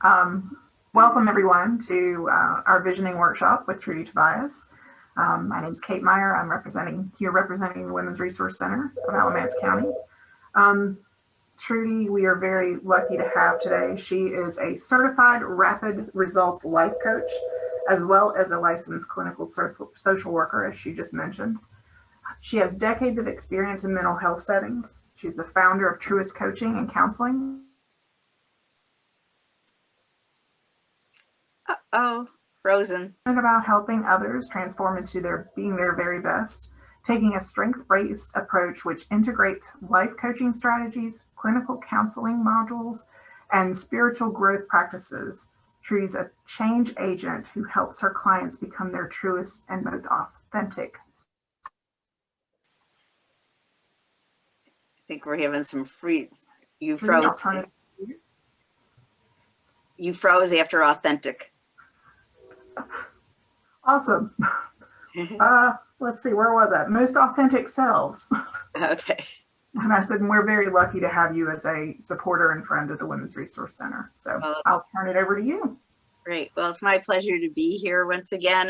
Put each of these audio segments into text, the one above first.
Welcome everyone to our visioning workshop with Trudy Tobias. My name is Kate Meyer. I'm representing the Women's Resource Center of Alamance County. Trudy, we are very lucky to have today. She is a certified rapid results life coach, as well as a licensed clinical social worker, as she just mentioned. She has decades of experience in mental health settings. She's the founder of Truest Coaching and Counseling. Uh-oh, frozen. About helping others transform into being their very best, taking a strength-based approach which integrates life coaching strategies, clinical counseling modules, and spiritual growth practices. Trudy's a change agent who helps her clients become their truest and most authentic. I think we're having some you froze. You froze after authentic. Awesome. Let's see, where was I? Most authentic selves. Okay. And I said, we're very lucky to have you as a supporter and friend of the Women's Resource Center. So I'll turn it over to you. Great. Well, it's my pleasure to be here once again.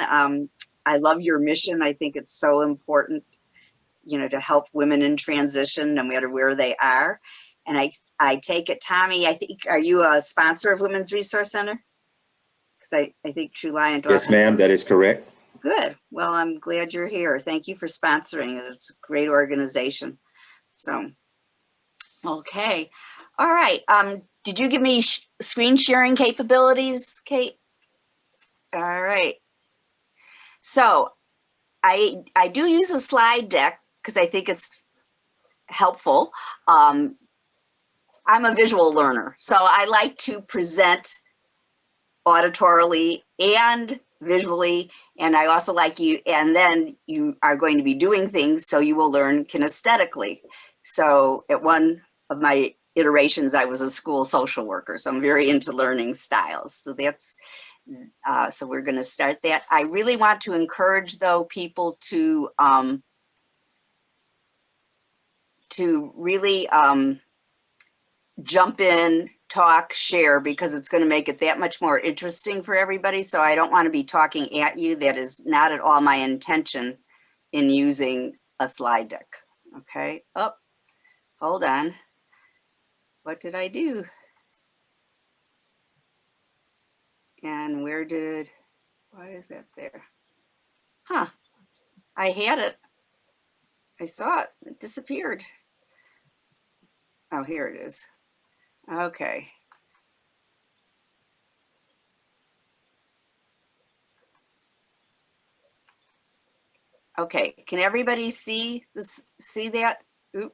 I love your mission. I think it's so important, you know, to help women in transition, no matter where they are. And I take it, Tommy, I think, are you a sponsor of Women's Resource Center? Because I think True Lion. Yes, ma'am, that is correct. Good. Well, I'm glad you're here. Thank you for sponsoring it. It's a great organization. So, okay. All right. Did you give me screen sharing capabilities, Kate? All right. So I do use a slide deck because I think it's helpful. I'm a visual learner, so I like to present auditorily and visually, and I also like and then you are going to be doing things, so you will learn kinesthetically. So at one of my iterations, I was a school social worker, so I'm very into learning styles. So that's, so we're gonna start that. I really want to encourage, though, people to really jump in, talk, share, because it's going to make it that much more interesting for everybody. So I don't want to be talking at you. That is not at all my intention in using a slide deck. Okay. Oh, hold on. What did I do? And why is that there? Huh. I had it. I saw it. It disappeared. Oh, here it is. Okay. Okay, can everybody see this? See that? Oop,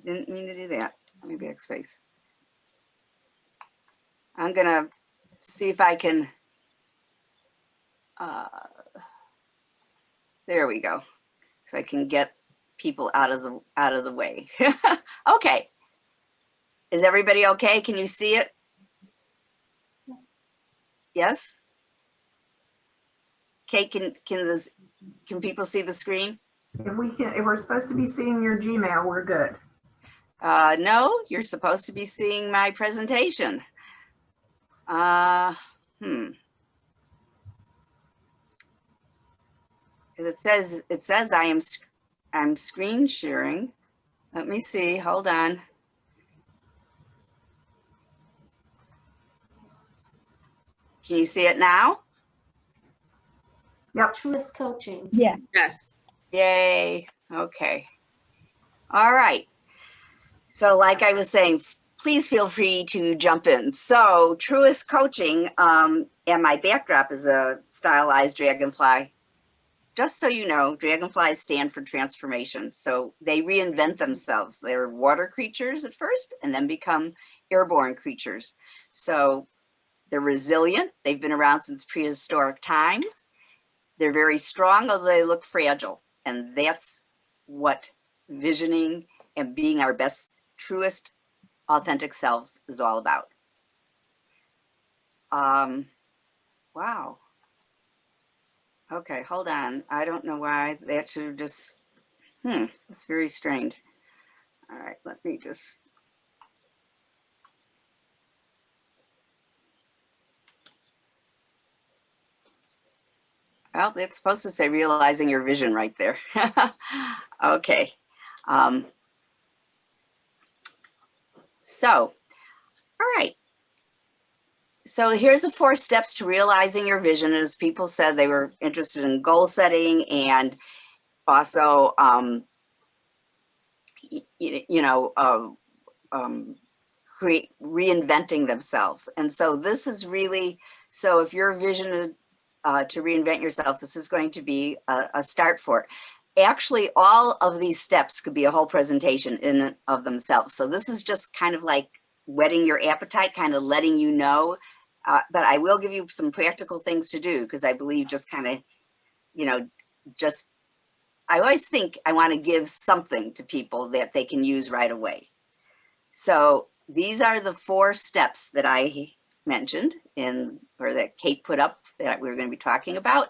didn't mean to do that. Let me backspace. I'm gonna see if I can. There we go. So I can get people out of the way. Okay. Is everybody okay? Can you see it? Yes? Kate, can people see the screen? If we're supposed to be seeing your Gmail, we're good. No, you're supposed to be seeing my presentation. It says I'm screen sharing. Let me see. Hold on. Can you see it now? Yep. Truest coaching. Yeah. Yes. Yay. Okay. All right. So like I was saying, please feel free to jump in. So Truest Coaching, and my backdrop is a stylized dragonfly. Just so you know, dragonflies stand for transformation. So they reinvent themselves. They're water creatures at first and then become airborne creatures. So they're resilient. They've been around since prehistoric times. They're very strong, although they look fragile. And that's what visioning and being our best, truest, authentic selves is all about. Wow. Okay, hold on. I don't know why that should have just, it's very strange. All right, let me just. Well, it's supposed to say realizing your vision right there. Okay. So, all right. So here's the 4 steps to realizing your vision. As people said, they were interested in goal setting and also, reinventing themselves. And so this is really, so if your vision to reinvent yourself, this is going to be a start for it. Actually, all of these steps could be a whole presentation in and of themselves. So this is just kind of like whetting your appetite, kind of letting you know. But I will give you some practical things to do, because I believe just kind of, just, I always think I want to give something to people that they can use right away. So these are the 4 steps that I mentioned or that Kate put up that we were going to be talking about.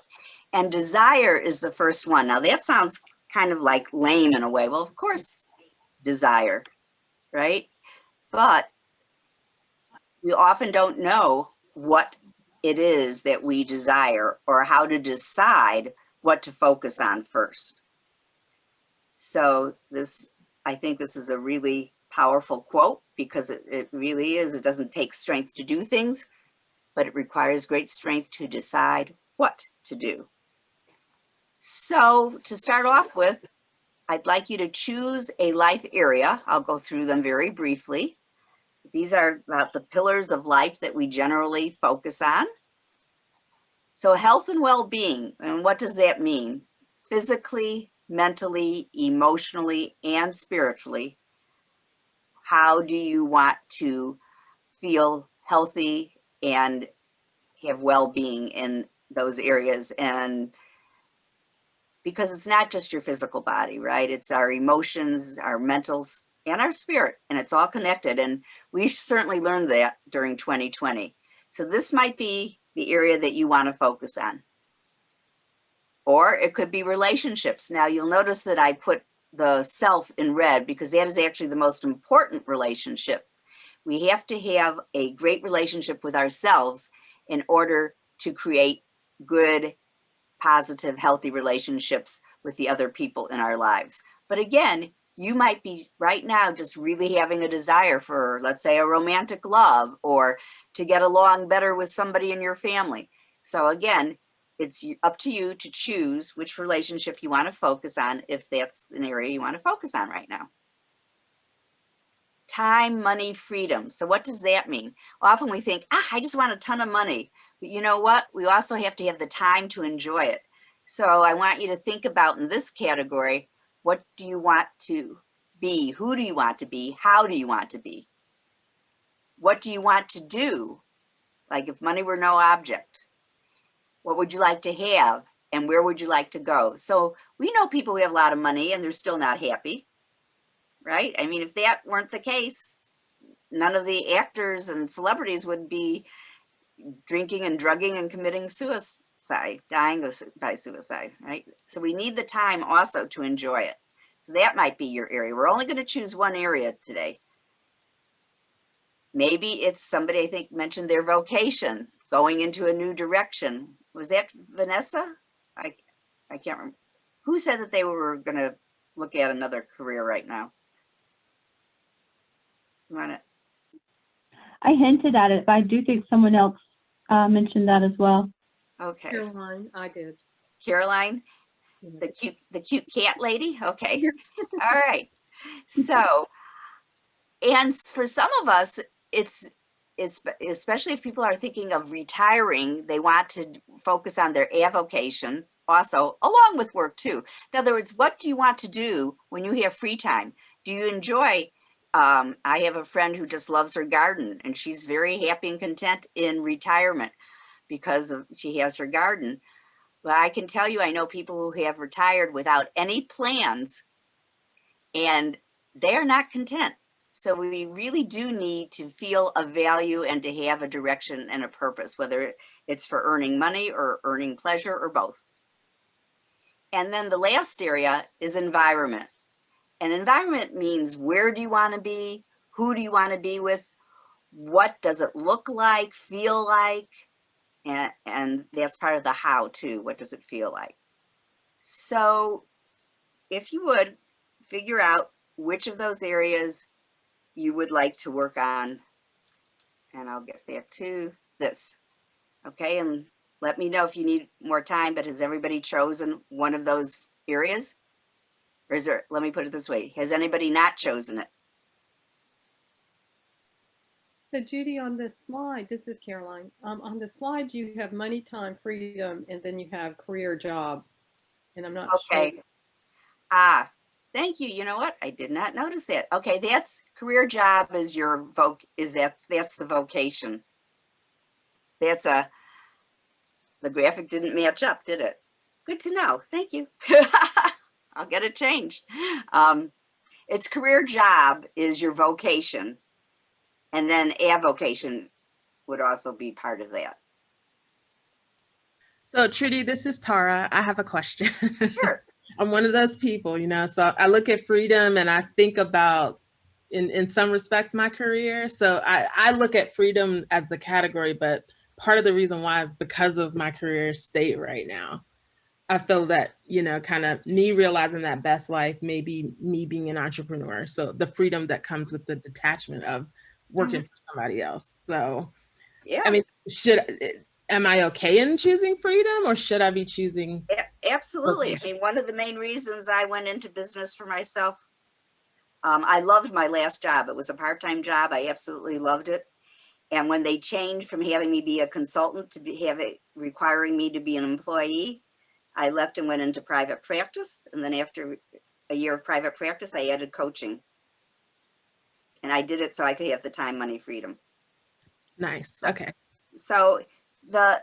And desire is the first one. Now that sounds kind of like lame in a way. Well, of course, desire, right? But we often don't know what it is that we desire or how to decide what to focus on first. So I think this is a really powerful quote, because it really is. It doesn't take strength to do things, but it requires great strength to decide what to do. So to start off with, I'd like you to choose a life area. I'll go through them very briefly. These are about the pillars of life that we generally focus on. So health and well-being, and what does that mean? Physically, mentally, emotionally, and spiritually. How do you want to feel healthy and have well-being in those areas? And because it's not just your physical body, right? It's our emotions, our mentals, and our spirit, and it's all connected. And we certainly learned that during 2020. So this might be the area that you want to focus on. Or it could be relationships. Now you'll notice that I put the self in red, because that is actually the most important relationship. We have to have a great relationship with ourselves in order to create good, positive, healthy relationships with the other people in our lives. But again, you might be right now just really having a desire for, let's say, a romantic love, or to get along better with somebody in your family. So again, it's up to you to choose which relationship you want to focus on, if that's an area you want to focus on right now. Time, money, freedom. So what does that mean? Often we think, I just want a ton of money. But you know what? We also have to have the time to enjoy it. So I want you to think about, in this category, what do you want to be? Who do you want to be? How do you want to be? What do you want to do? Like if money were no object, what would you like to have? And where would you like to go? So we know people who have a lot of money and they're still not happy, right? I mean, if that weren't the case, none of the actors and celebrities would be drinking and drugging and committing suicide, dying by suicide, right? So we need the time also to enjoy it. So that might be your area. We're only going to choose one area today. Maybe it's somebody, I think, mentioned their vocation, going into a new direction. Was that Vanessa? I can't remember. Who said that they were going to look at another career right now? You want to? I hinted at it, but I do think someone else mentioned that as well. Okay. Caroline, I did. Caroline, the cute cat lady. Okay. All right. So, and for some of us, it's especially if people are thinking of retiring, they want to focus on their avocation also, along with work too. In other words, what do you want to do when you have free time? Do you enjoy? I have a friend who just loves her garden, and she's very happy and content in retirement because she has her garden. But I can tell you, I know people who have retired without any plans, and they are not content. So we really do need to feel a value and to have a direction and a purpose, whether it's for earning money or earning pleasure or both. And then the last area is environment. And environment means, where do you want to be? Who do you want to be with? What does it look like, feel like? And that's part of the how too. What does it feel like? So if you would figure out which of those areas you would like to work on, and I'll get back to this. Okay, and let me know if you need more time, but has everybody chosen one of those areas? Or is there, let me put it this way, has anybody not chosen it? So Judy, on this slide, this is Caroline. On the slide, you have money, time, freedom, and then you have career, job. And I'm not Okay. sure. Ah, thank you. You know what? I did not notice that. Okay, that's career, job is your that's the vocation. That's the graphic didn't match up, did it? Good to know. Thank you. I'll get it changed. It's career, job is your vocation. And then avocation would also be part of that. So Trudy, this is Tara. I have a question. Sure. I'm one of those people, so I look at freedom and I think about, in some respects, my career. So I look at freedom as the category, but part of the reason why is because of my career state right now. I feel that, kind of me realizing that best life, maybe me being an entrepreneur. So the freedom that comes with the detachment of working for somebody else. So, Yeah. I mean, am I okay in choosing freedom, or should I be choosing? Absolutely. I mean, one of the main reasons I went into business for myself, I loved my last job. It was a part-time job. I absolutely loved it. And when they changed from having me be a consultant to requiring me to be an employee, I left and went into private practice. And then after a year of private practice, I added coaching. And I did it so I could have the time, money, freedom. Nice. Okay. So the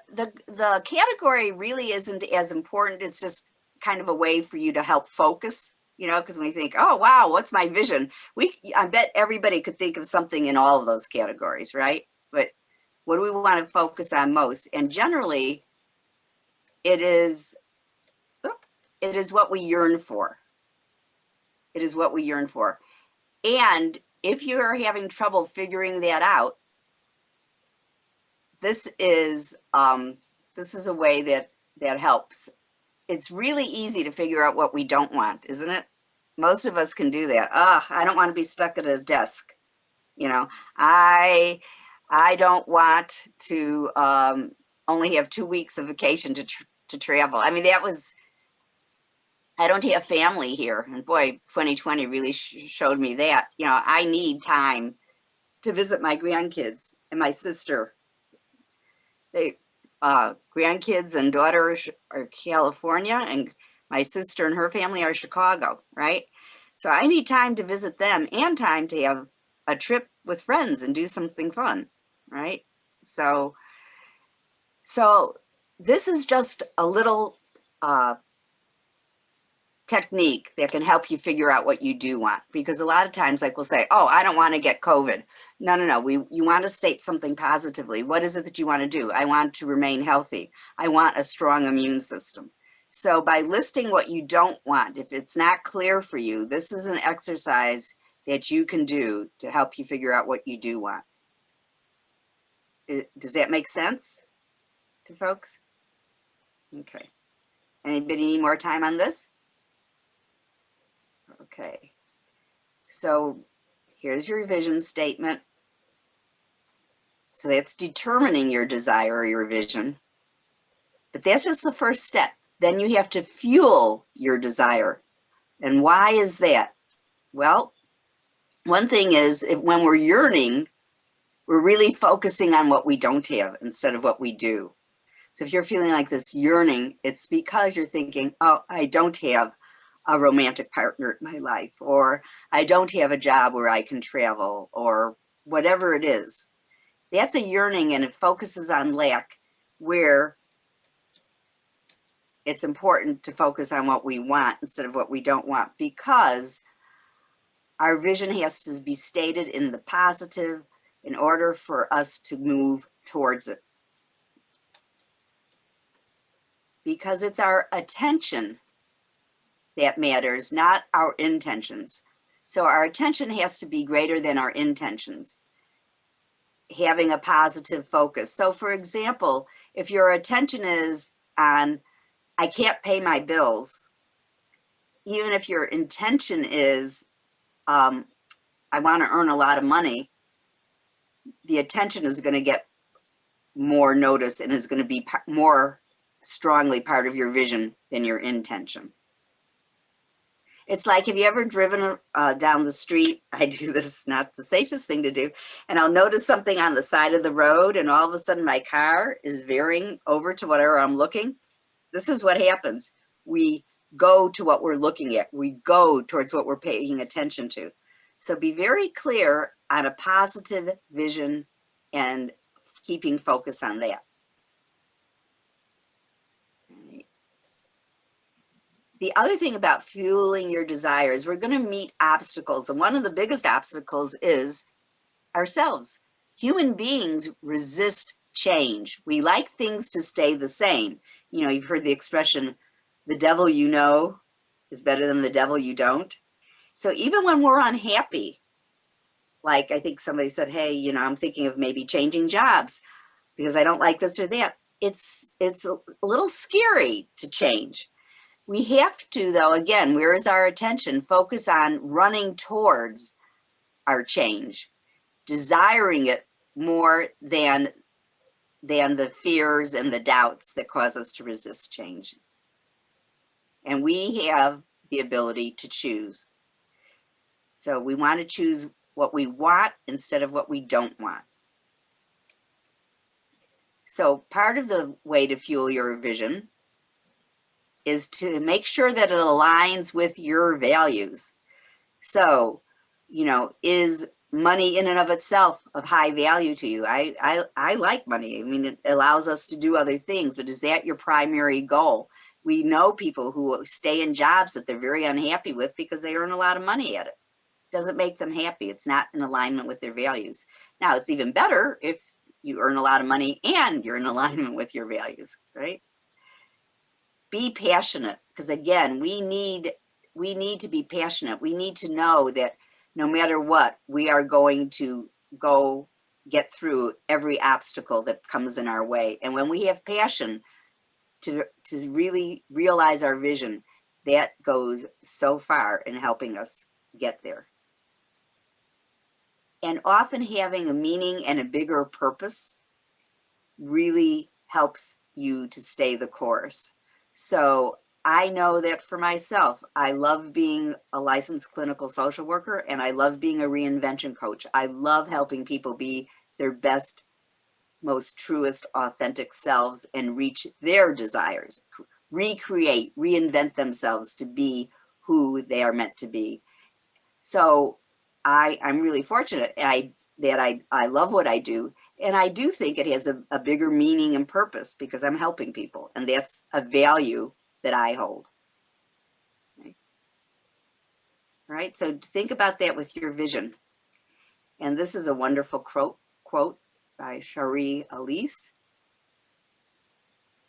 category really isn't as important. It's just kind of a way for you to help focus, because when we think, oh, wow, what's my vision? I bet everybody could think of something in all of those categories, right? But what do we want to focus on most? And generally, it is what we yearn for. It is what we yearn for. And if you're having trouble figuring that out, this is a way that helps. It's really easy to figure out what we don't want, isn't it? Most of us can do that. I don't want to be stuck at a desk. I don't want to only have 2 weeks of vacation to travel. I mean, I don't have family here. And boy, 2020 really showed me that. I need time to visit my grandkids and my sister. Grandkids and daughters are California, and my sister and her family are Chicago, right? So I need time to visit them and time to have a trip with friends and do something fun, right? So this is just a little technique that can help you figure out what you do want, because a lot of times, like, we'll say, oh, I don't want to get COVID. No. You want to state something positively. What is it that you want to do? I want to remain healthy. I want a strong immune system. So by listing what you don't want, if it's not clear for you, this is an exercise that you can do to help you figure out what you do want. Does that make sense to folks? Okay. Anybody need more time on this? Okay. So here's your vision statement. So that's determining your desire or your vision. But that's just the first step. Then you have to fuel your desire. And why is that? Well, one thing is, when we're yearning, we're really focusing on what we don't have instead of what we do. So if you're feeling like this yearning, it's because you're thinking, oh, I don't have a romantic partner in my life, or I don't have a job where I can travel, or whatever it is. That's a yearning, and it focuses on lack, where it's important to focus on what we want instead of what we don't want, because our vision has to be stated in the positive in order for us to move towards it. Because it's our attention that matters, not our intentions. So our attention has to be greater than our intentions. having a positive focus. So for example, if your attention is on, I can't pay my bills, even if your intention is, I want to earn a lot of money, the attention is going to get more notice and is going to be more strongly part of your vision than your intention. It's like, have you ever driven down the street? I do this, not the safest thing to do. And I'll notice something on the side of the road and all of a sudden my car is veering over to whatever I'm looking. This is what happens. We go to what we're looking at. We go towards what we're paying attention to. So be very clear on a positive vision and keeping focus on that. The other thing about fueling your desires, we're going to meet obstacles. And one of the biggest obstacles is ourselves. Human beings resist change. We like things to stay the same. You know, you've heard the expression, the devil you know is better than the devil you don't. So even when we're unhappy, like I think somebody said, hey, you know, I'm thinking of maybe changing jobs because I don't like this or that. It's a little scary to change. We have to, though, again, where is our attention? Focus on running towards our change, desiring it more than the fears and the doubts that cause us to resist change. And we have the ability to choose. So we want to choose what we want instead of what we don't want. So part of the way to fuel your vision is to make sure that it aligns with your values. So, you know, is money in and of itself of high value to you? I like money. I mean, it allows us to do other things, but is that your primary goal? We know people who stay in jobs that they're very unhappy with because they earn a lot of money at it. Doesn't make them happy. It's not in alignment with their values. Now, it's even better if you earn a lot of money and you're in alignment with your values, right? Be passionate, because again, we need to be passionate. We need to know that no matter what, we are going to go get through every obstacle that comes in our way. And when we have passion to really realize our vision, that goes so far in helping us get there. And often having a meaning and a bigger purpose really helps you to stay the course. So I know that for myself, I love being a licensed clinical social worker and I love being a reinvention coach. I love helping people be their best, most truest, authentic selves and reach their desires, recreate, reinvent themselves to be who they are meant to be. So I'm really fortunate that I love what I do. And I do think it has a bigger meaning and purpose because I'm helping people. And that's a value that I hold. Okay. Right? So think about that with your vision. And this is a wonderful quote by Cherie Elise.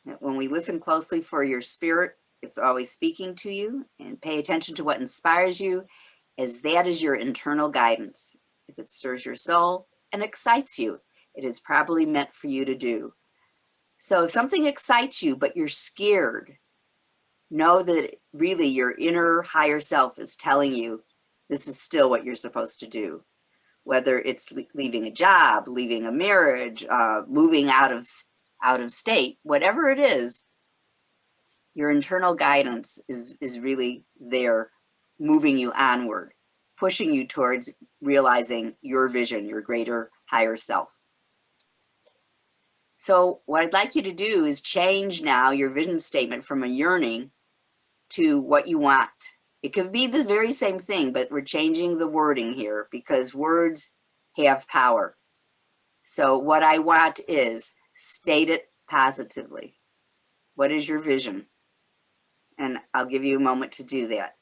That when we listen closely for your spirit, it's always speaking to you, and pay attention to what inspires you, as that is your internal guidance. If it stirs your soul and excites you, it is probably meant for you to do. So if something excites you, but you're scared, know that really your inner higher self is telling you this is still what you're supposed to do. Whether it's leaving a job, leaving a marriage, moving out of state, whatever it is, your internal guidance is really there, moving you onward, pushing you towards realizing your vision, your greater higher self. So what I'd like you to do is change now your vision statement from a yearning to what you want. It could be the very same thing, but we're changing the wording here because words have power. So what I want is state it positively. What is your vision? And I'll give you a moment to do that.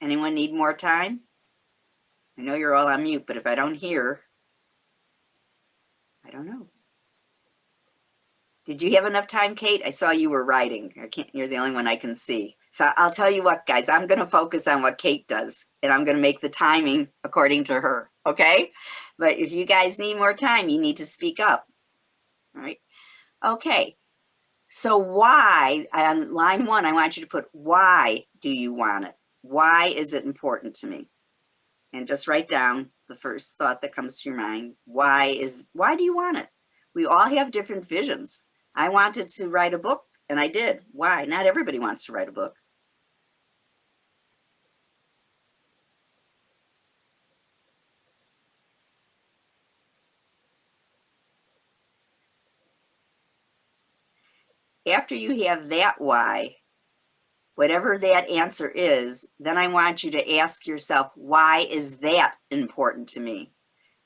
Anyone need more time? I know you're all on mute, but if I don't hear, I don't know. Did you have enough time, Kate? I saw you were writing. You're the only one I can see. So I'll tell you what, guys, I'm going to focus on what Kate does, and I'm going to make the timing according to her, okay? But if you guys need more time, you need to speak up, all right? Okay, so why, on line 1, I want you to put, why do you want it? Why is it important to me? And just write down the first thought that comes to your mind. Why do you want it? We all have different visions. I wanted to write a book, and I did. Why? Not everybody wants to write a book. After you have that why, whatever that answer is, then I want you to ask yourself, why is that important to me?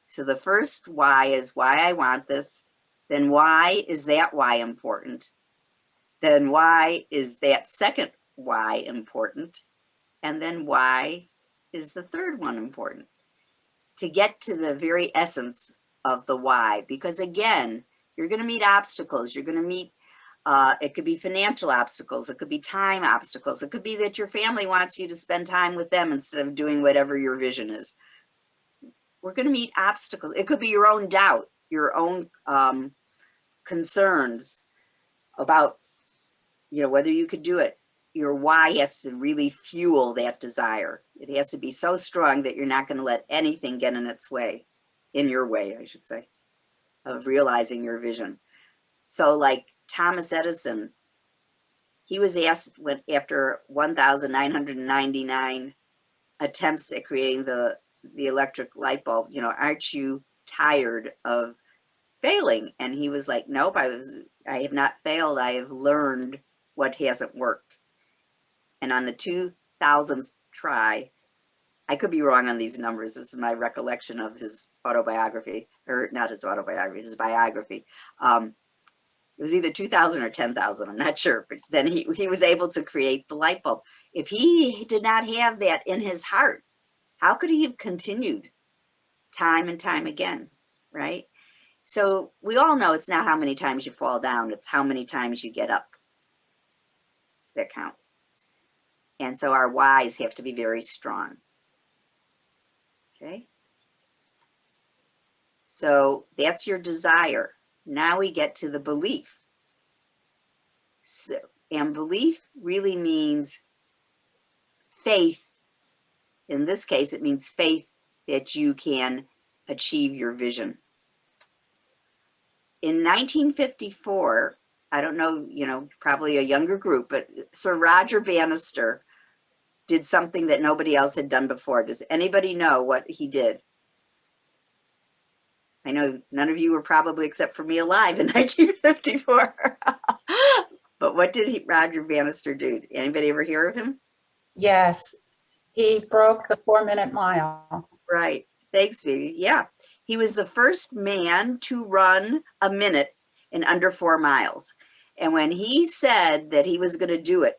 So the first why is why I want this. Then why is that why important? Then why is that second why important? And then why is the third one important? To get to the very essence of the why, because again, you're going to meet obstacles. You're going to meet, it could be financial obstacles. It could be time obstacles. It could be that your family wants you to spend time with them instead of doing whatever your vision is. We're going to meet obstacles. It could be your own doubt, your own concerns about, whether you could do it. Your why has to really fuel that desire. It has to be so strong that you're not going to let anything get in its way, in your way, I should say, of realizing your vision. So like Thomas Edison, he was asked after 1,999 attempts at creating the electric light bulb, aren't you tired of failing? And he was like, nope, I have not failed. I have learned what hasn't worked. And on the 2000th try, I could be wrong on these numbers. This is my recollection of his autobiography, or not his autobiography, his biography. It was either 2,000 or 10,000, I'm not sure, but then he was able to create the light bulb. If he did not have that in his heart, how could he have continued time and time again, right? So we all know it's not how many times you fall down, it's how many times you get up that count. And so our whys have to be very strong. Okay. So that's your desire. Now we get to the belief. So, and belief really means faith. In this case, it means faith that you can achieve your vision. In 1954, I don't know, probably a younger group, but Sir Roger Bannister did something that nobody else had done before. Does anybody know what he did? I know none of you were probably, except for me, alive in 1954. But what did Roger Bannister do? Anybody ever hear of him? Yes, he broke the 4-minute mile. Right. Thanks, Vivi. Yeah. He was the first man to run a minute in under 4 miles. And when he said that he was going to do it,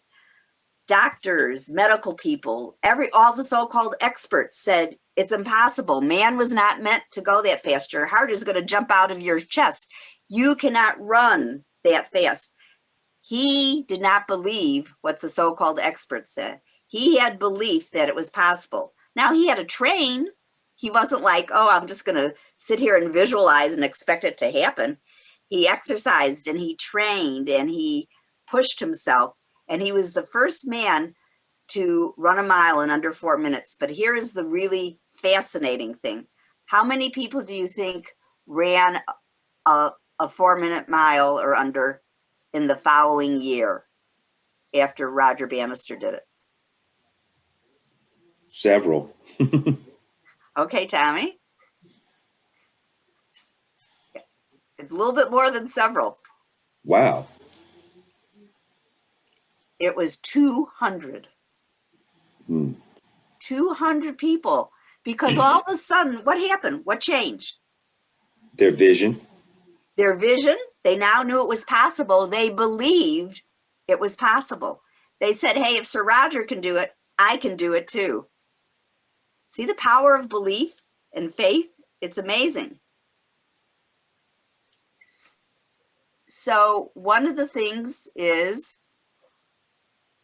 doctors, medical people, all the so-called experts said it's impossible. Man was not meant to go that fast. Your heart is going to jump out of your chest. You cannot run that fast. He did not believe what the so-called experts said. He had belief that it was possible. Now he had to train. He wasn't like, oh, I'm just going to sit here and visualize and expect it to happen. He exercised and he trained and he pushed himself. And he was the first man to run a mile in under 4 minutes. But here is the really fascinating thing. How many people do you think ran a 4-minute mile or under in the following year after Roger Bannister did it? Several. Okay, Tommy. It's a little bit more than several. Wow. It was 200. 200 people. Because all of a sudden, what happened? What changed? Their vision. Their vision. They now knew it was possible. They believed it was possible. They said, hey, if Sir Roger can do it, I can do it too. See the power of belief and faith? It's amazing. So one of the things is,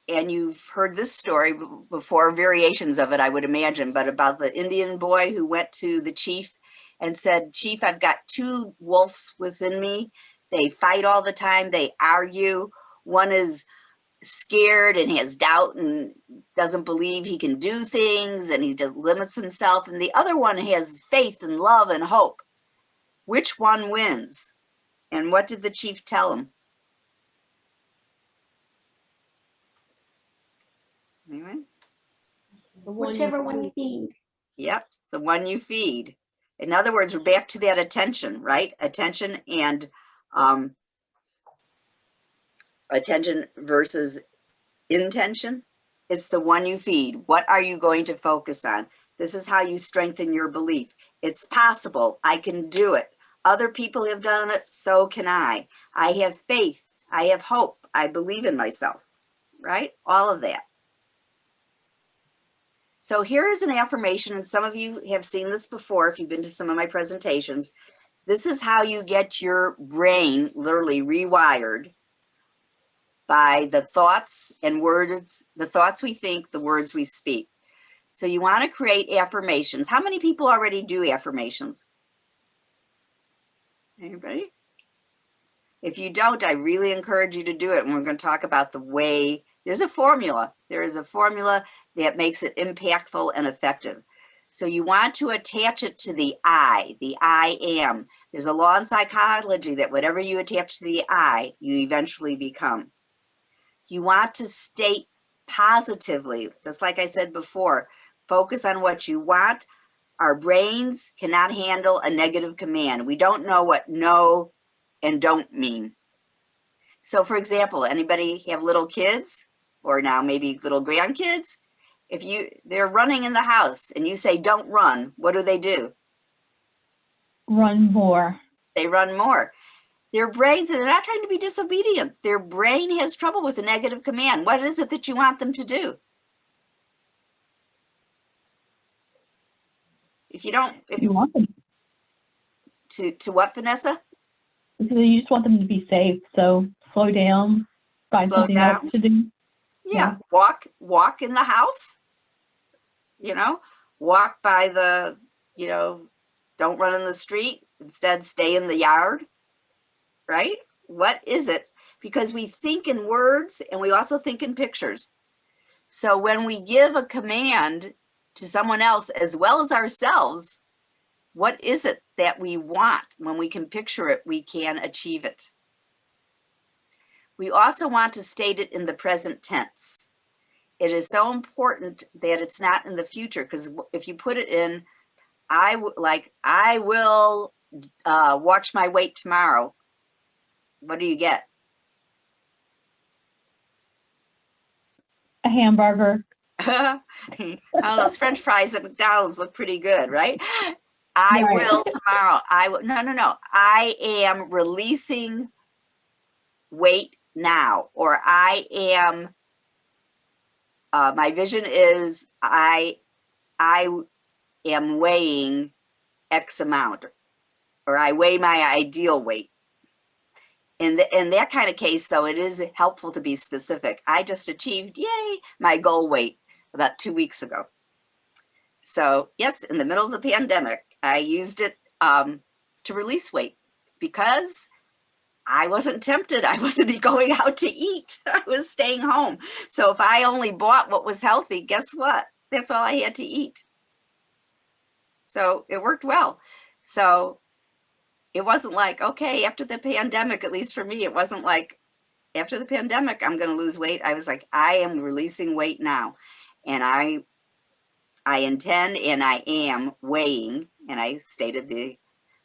and you've heard this story before, variations of it, I would imagine, but about the Indian boy who went to the chief and said, "Chief, I've got two wolves within me. They fight all the time. They argue. One is scared and has doubt and doesn't believe he can do things, and he just limits himself. And the other one has faith and love and hope. Which one wins?" And what did the chief tell him? Anyway? Whichever one you feed. Yep, the one you feed. In other words, we're back to that attention, right? Attention and attention versus intention. It's the one you feed. What are you going to focus on? This is how you strengthen your belief. It's possible. I can do it. Other people have done it, so can I. I have faith. I have hope. I believe in myself, right? All of that. So here's an affirmation, and some of you have seen this before if you've been to some of my presentations. This is how you get your brain literally rewired by the thoughts and words, the thoughts we think, the words we speak. So you want to create affirmations. How many people already do affirmations? Anybody? If you don't, I really encourage you to do it. And we're going to talk about the way, there's a formula. There is a formula that makes it impactful and effective. So you want to attach it to the I am. There's a law in psychology that whatever you attach to the I, you eventually become. You want to state positively, just like I said before, focus on what you want. Our brains cannot handle a negative command. We don't know what no and don't mean. So for example, anybody have little kids or now maybe little grandkids? If they're running in the house and you say, "Don't run," what do? Run more. They run more. Their brains, they're not trying to be disobedient. Their brain has trouble with a negative command. What is it that you want them to do? If you don't, You want them to what, Vanessa? you just want them to be safe. So slow down, find Slow something down. else to do. Yeah. Walk in the house, walk by the, don't run in the street. Instead, stay in the yard, right? What is it? Because we think in words and we also think in pictures. So when we give a command to someone else as well as ourselves, what is it that we want? When we can picture it, we can achieve it. We also want to state it in the present tense. It is so important that it's not in the future, because if you put it in, I will watch my weight tomorrow, what do you get? A hamburger. Oh, those French fries at McDonald's look pretty good, right? I Right. will tomorrow. No. I am releasing weight now, or I am, my vision is I am weighing X amount, or I weigh my ideal weight. In that kind of case, though, it is helpful to be specific. I just achieved, yay, my goal weight about 2 weeks ago. So yes, in the middle of the pandemic, I used it to release weight because I wasn't tempted. I wasn't going out to eat. I was staying home. So if I only bought what was healthy, guess what? That's all I had to eat. So it worked well. So it wasn't like, okay, after the pandemic, at least for me, it wasn't like, after the pandemic, I'm going to lose weight. I was like, I am releasing weight now. And I intend and I am weighing, and I stated the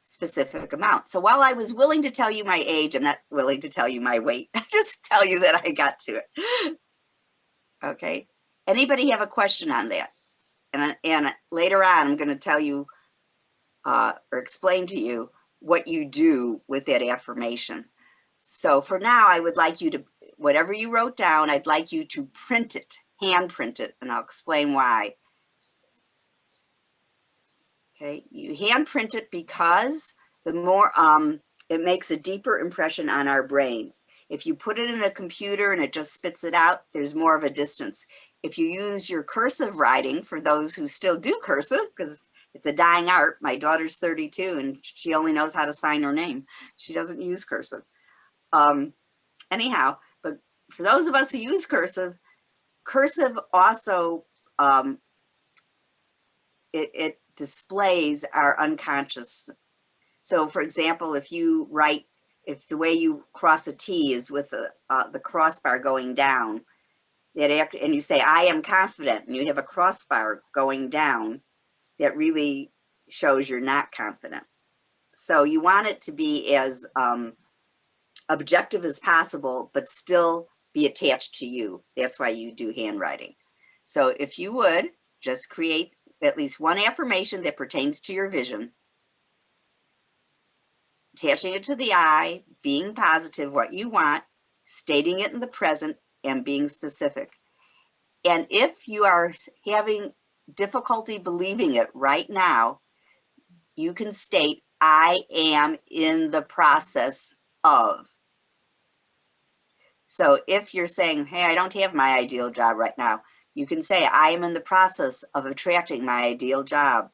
specific amount. So while I was willing to tell you my age, I'm not willing to tell you my weight. I just tell you that I got to it. Okay. Anybody have a question on that? And later on, I'm going to tell you or explain to you what you do with that affirmation. So for now, I would like you to, whatever you wrote down, I'd like you to print it, hand print it, and I'll explain why. Okay, you hand print it because the more, it makes a deeper impression on our brains. If you put it in a computer and it just spits it out, there's more of a distance. If you use your cursive writing, for those who still do cursive, because it's a dying art. My daughter's 32 and she only knows how to sign her name. She doesn't use cursive. Anyhow, but for those of us who use cursive, cursive also, it displays our unconscious. So for example, if you write, if the way you cross a T is with the crossbar going down, and you say, I am confident, and you have a crossbar going down, that really shows you're not confident. So you want it to be as objective as possible, but still be attached to you. That's why you do handwriting. So if you would just create at least one affirmation that pertains to your vision, attaching it to the I, being positive, what you want, stating it in the present, and being specific. And if you are having difficulty believing it right now, you can state, I am in the process of. So if you're saying, hey, I don't have my ideal job right now, you can say, I am in the process of attracting my ideal job.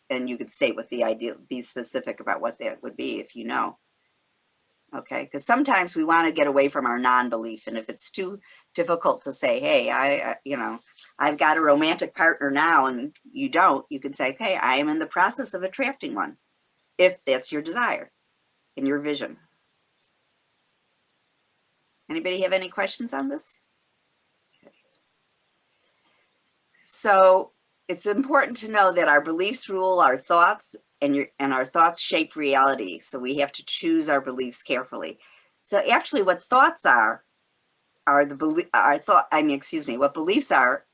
And you could state what the ideal, be specific about what that would be if you know. Okay, because sometimes we want to get away from our non-belief. And if it's too difficult to say, hey, I've got a romantic partner now, and you don't, you can say, okay, I am in the process of attracting one, if that's your desire and your vision. Anybody have any questions on this? Okay. So it's important to know that our beliefs rule our thoughts, and our thoughts shape reality. So we have to choose our beliefs carefully. So actually what thoughts are what beliefs are,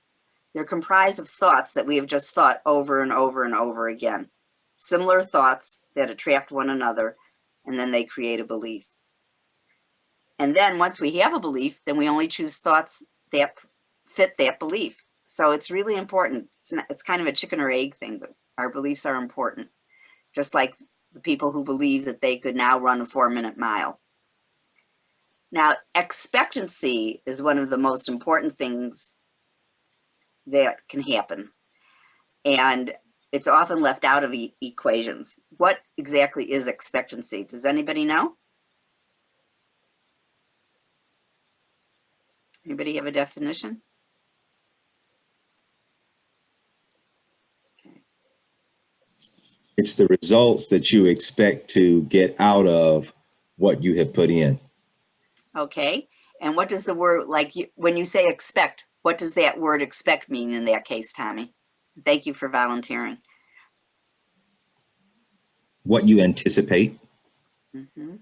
they're comprised of thoughts that we have just thought over and over and over again. Similar thoughts that attract one another, and then they create a belief. And then once we have a belief, then we only choose thoughts that fit that belief. So it's really important. It's kind of a chicken or egg thing, but our beliefs are important. Just like the people who believe that they could now run a 4-minute mile. Now, expectancy is one of the most important things that can happen. And it's often left out of equations. What exactly is expectancy? Does anybody know? Anybody have a definition? It's the results that you expect to get out of what you have put in. Okay. And what does the word, when you say expect, what does that word expect mean in that case, Tommy? Thank you for volunteering. What you anticipate. Mm-hmm.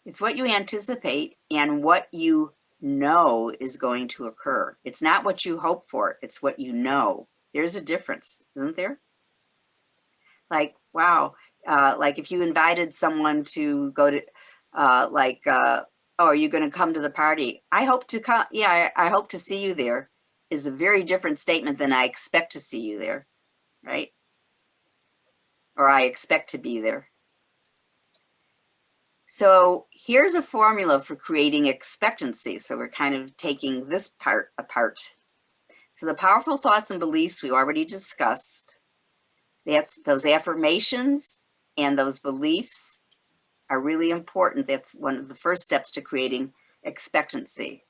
It's what you anticipate and what you know is going to occur. It's not what you hope for, it's what you know. There's a difference, isn't there? Like, wow, like if you invited someone to go to, oh, are you going to come to the party? I hope to come. Yeah, I hope to see you there is a very different statement than I expect to see you there, right? Or I expect to be there. So here's a formula for creating expectancy. So we're kind of taking this part apart. So the powerful thoughts and beliefs we already discussed. That's those affirmations and those beliefs are really important. That's one of the first steps to creating expectancy.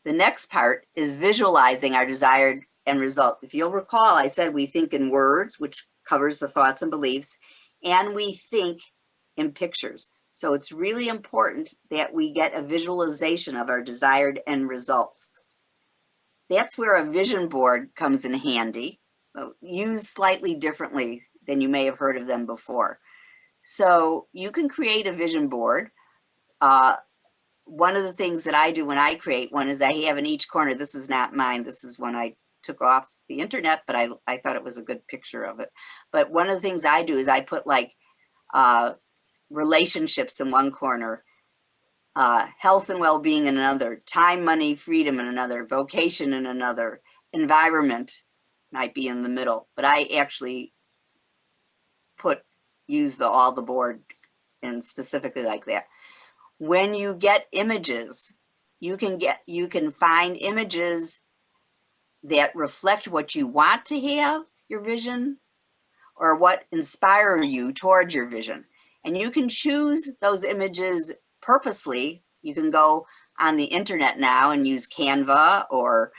The next part is visualizing our desired end result. If you'll recall, I said we think in words, which covers the thoughts and beliefs, and we think in pictures. So it's really important that we get a visualization of our desired end results. That's where a vision board comes in handy, used slightly differently than you may have heard of them before. So you can create a vision board. One of the things that I do when I create one is I have in each corner, this is not mine, this is one I took off the internet, but I thought it was a good picture of it. But one of the things I do is I put like relationships in one corner, health and well-being in another, time, money, freedom in another, vocation in another, environment might be in the middle, but I actually use all the board and specifically like that. When you get images, you can find images that reflect what you want to have, your vision, or what inspire you towards your vision. And you can choose those images purposely. You can go on the internet now and use Canva or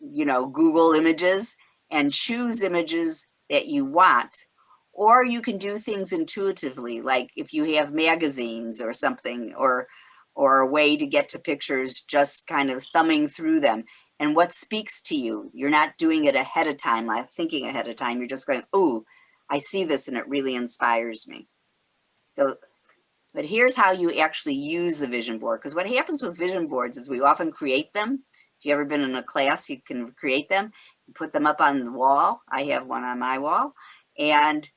Google Images and choose images that you want. Or you can do things intuitively, like if you have magazines or something, or a way to get to pictures, just kind of thumbing through them. And what speaks to you? You're not doing it ahead of time, like thinking ahead of time. You're just going, oh, I see this and it really inspires me. So, but here's how you actually use the vision board. Because what happens with vision boards is we often create them. If you've ever been in a class, you can create them, put them up on the wall. I have one on my wall. And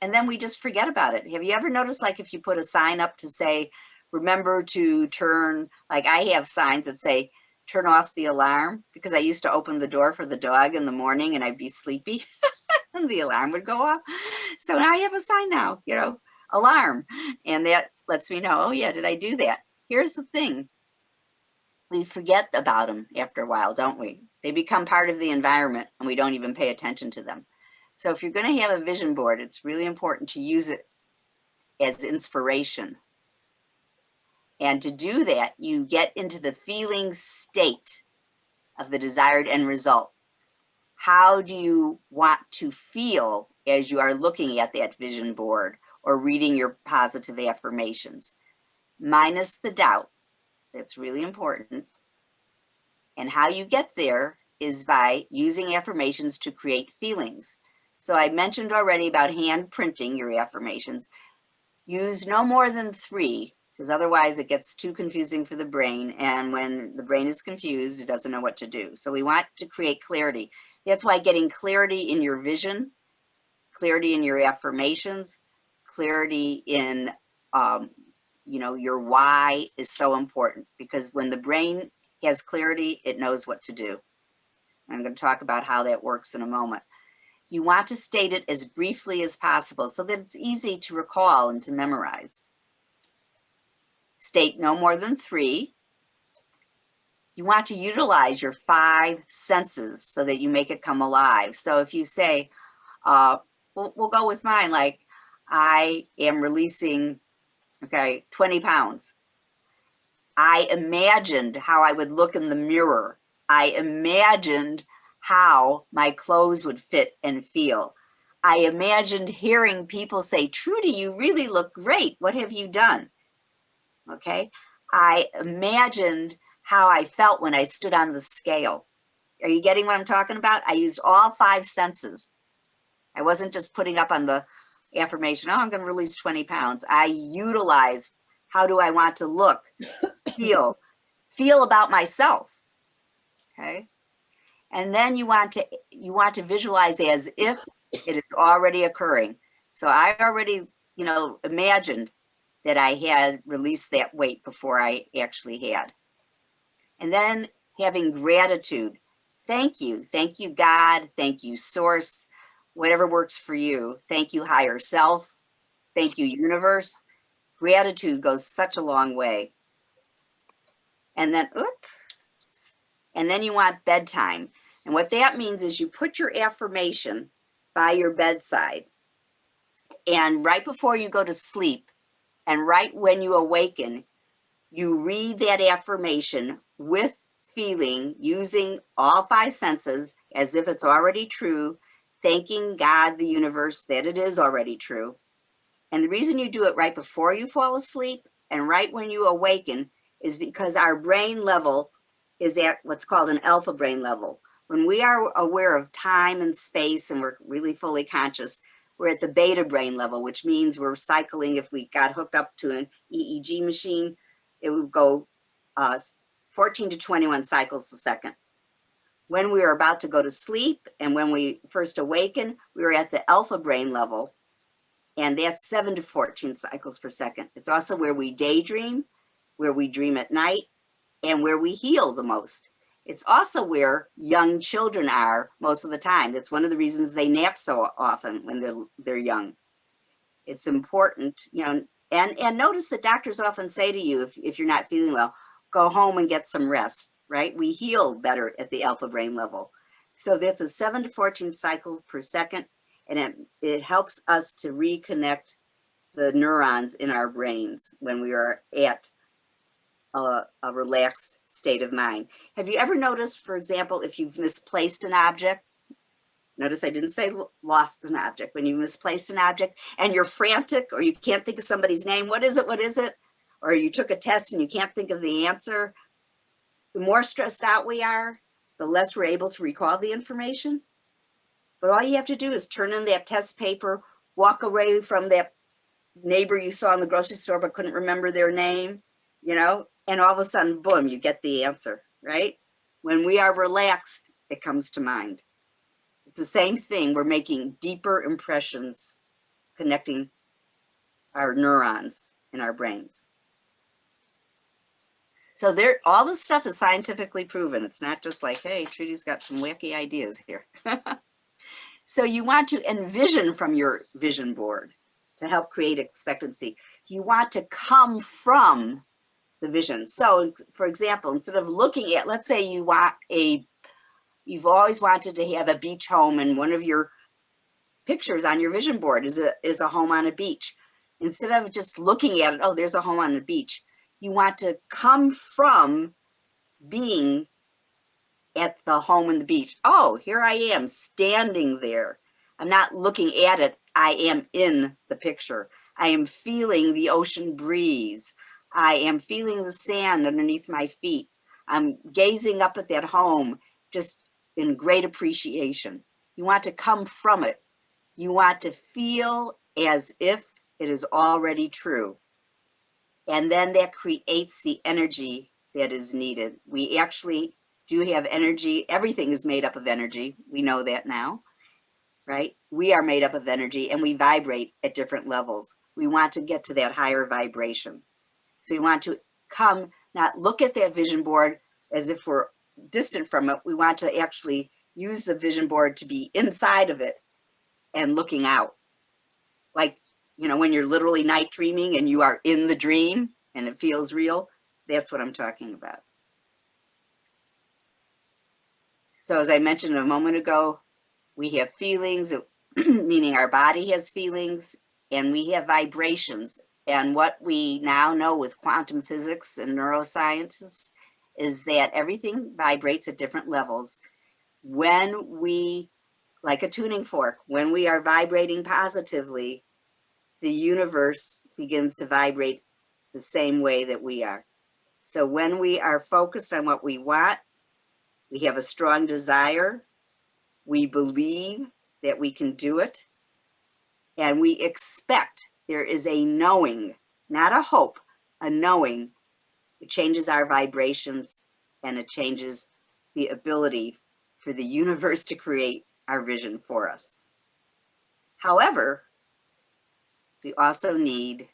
then we just forget about it. Have you ever noticed, like if you put a sign up to say, remember to turn, like I have signs that say, turn off the alarm, because I used to open the door for the dog in the morning and I'd be sleepy and the alarm would go off. So now I have a sign now, alarm. And that lets me know, oh yeah, did I do that? Here's the thing. We forget about them after a while, don't we? They become part of the environment and we don't even pay attention to them. So if you're going to have a vision board, it's really important to use it as inspiration. And to do that, you get into the feeling state of the desired end result. How do you want to feel as you are looking at that vision board or reading your positive affirmations? Minus the doubt. That's really important. And how you get there is by using affirmations to create feelings. So I mentioned already about hand printing your affirmations. Use no more than 3. Because otherwise it gets too confusing for the brain. And when the brain is confused, it doesn't know what to do. So we want to create clarity. That's why getting clarity in your vision, clarity in your affirmations, clarity in your why is so important. Because when the brain has clarity, it knows what to do. I'm going to talk about how that works in a moment. You want to state it as briefly as possible so that it's easy to recall and to memorize. State no more than 3. You want to utilize your 5 senses so that you make it come alive. So if you say, we'll go with mine, like I am releasing, 20 pounds. I imagined how I would look in the mirror. I imagined how my clothes would fit and feel. I imagined hearing people say, Trudy, you really look great. What have you done? Okay, I imagined how I felt when I stood on the scale. Are you getting what I'm talking about? I used all 5 senses. I wasn't just putting up on the affirmation, oh, I'm going to release 20 pounds. I utilized, how do I want to look, feel about myself. Okay, and then you want to visualize as if it is already occurring. So I already, imagined that I had released that weight before I actually had. And then having gratitude. Thank you. Thank you, God. Thank you, Source. Whatever works for you. Thank you, Higher Self. Thank you, Universe. Gratitude goes such a long way. And then, and then you want bedtime. And what that means is you put your affirmation by your bedside. And right before you go to sleep, and right when you awaken, you read that affirmation with feeling, using all 5 senses as if it's already true, thanking God, the universe, that it is already true. And the reason you do it right before you fall asleep and right when you awaken is because our brain level is at what's called an alpha brain level. When we are aware of time and space and we're really fully conscious, we're at the beta brain level, which means we're cycling. If we got hooked up to an EEG machine, it would go 14 to 21 cycles a second. When we are about to go to sleep and when we first awaken, we are at the alpha brain level. And that's 7 to 14 cycles per second. It's also where we daydream, where we dream at night, and where we heal the most. It's also where young children are most of the time. That's one of the reasons they nap so often when they're young. It's important, you know, and notice that doctors often say to you, if you're not feeling well, go home and get some rest, right? We heal better at the alpha brain level. So that's a 7 to 14 cycles per second, and it helps us to reconnect the neurons in our brains when we are at a relaxed state of mind. Have you ever noticed, for example, if you've misplaced an object? Notice I didn't say lost an object. When you misplaced an object and you're frantic or you can't think of somebody's name, what is it? What is it? Or you took a test and you can't think of the answer. The more stressed out we are, the less we're able to recall the information. But all you have to do is turn in that test paper, walk away from that neighbor you saw in the grocery store but couldn't remember their name, you know, and all of a sudden, boom, you get the answer, right? When we are relaxed, it comes to mind. It's the same thing. We're making deeper impressions, connecting our neurons in our brains. So all this stuff is scientifically proven. It's not just like, hey, Trudy's got some wacky ideas here. So you want to envision from your vision board to help create expectancy. You want to come from the vision. So for example, instead of looking at, let's say you want you've always wanted to have a beach home, and one of your pictures on your vision board is a home on a beach. Instead of just looking at it, oh, there's a home on the beach, you want to come from being at the home and the beach. Oh, here I am standing there. I'm not looking at it. I am in the picture. I am feeling the ocean breeze. I am feeling the sand underneath my feet. I'm gazing up at that home just in great appreciation. You want to come from it. You want to feel as if it is already true. And then that creates the energy that is needed. We actually do have energy. Everything is made up of energy. We know that now, right? We are made up of energy and we vibrate at different levels. We want to get to that higher vibration. So you want to come, not look at that vision board as if we're distant from it. We want to actually use the vision board to be inside of it and looking out. Like, you know, when you're literally night dreaming and you are in the dream and it feels real, that's what I'm talking about. So as I mentioned a moment ago, we have feelings, meaning our body has feelings, and we have vibrations. And what we now know with quantum physics and neuroscience is that everything vibrates at different levels. When we, like a tuning fork, when we are vibrating positively, the universe begins to vibrate the same way that we are. So when we are focused on what we want, we have a strong desire, we believe that we can do it, and we expect. There is a knowing, not a hope, a knowing. It changes our vibrations and it changes the ability for the universe to create our vision for us. However, we also need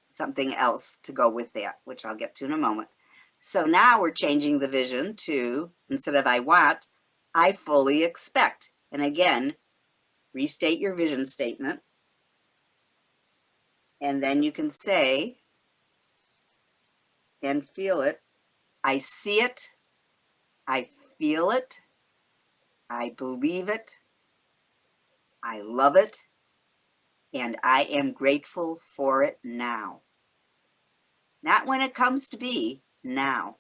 something else to go with that, which I'll get to in a moment. So now we're changing the vision to, instead of I want, I fully expect. And again, restate your vision statement. And then you can say and feel it. I see it. I feel it. I believe it. I love it. And I am grateful for it now. Not when it comes to be, now.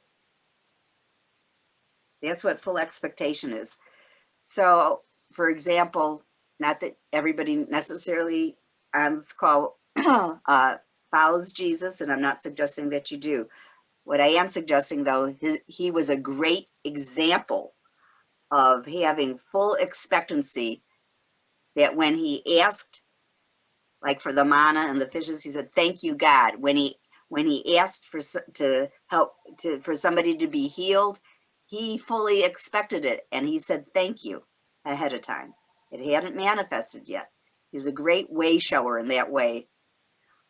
That's what full expectation is. So, for example, not that everybody necessarily on this call follows Jesus, and I'm not suggesting that you do. What I am suggesting, though, he was a great example of having full expectancy, that when he asked, like for the manna and the fishes, he said, "Thank you, God." When he asked for somebody to be healed, he fully expected it, and he said, "Thank you," ahead of time. It hadn't manifested yet. He's a great way shower in that way.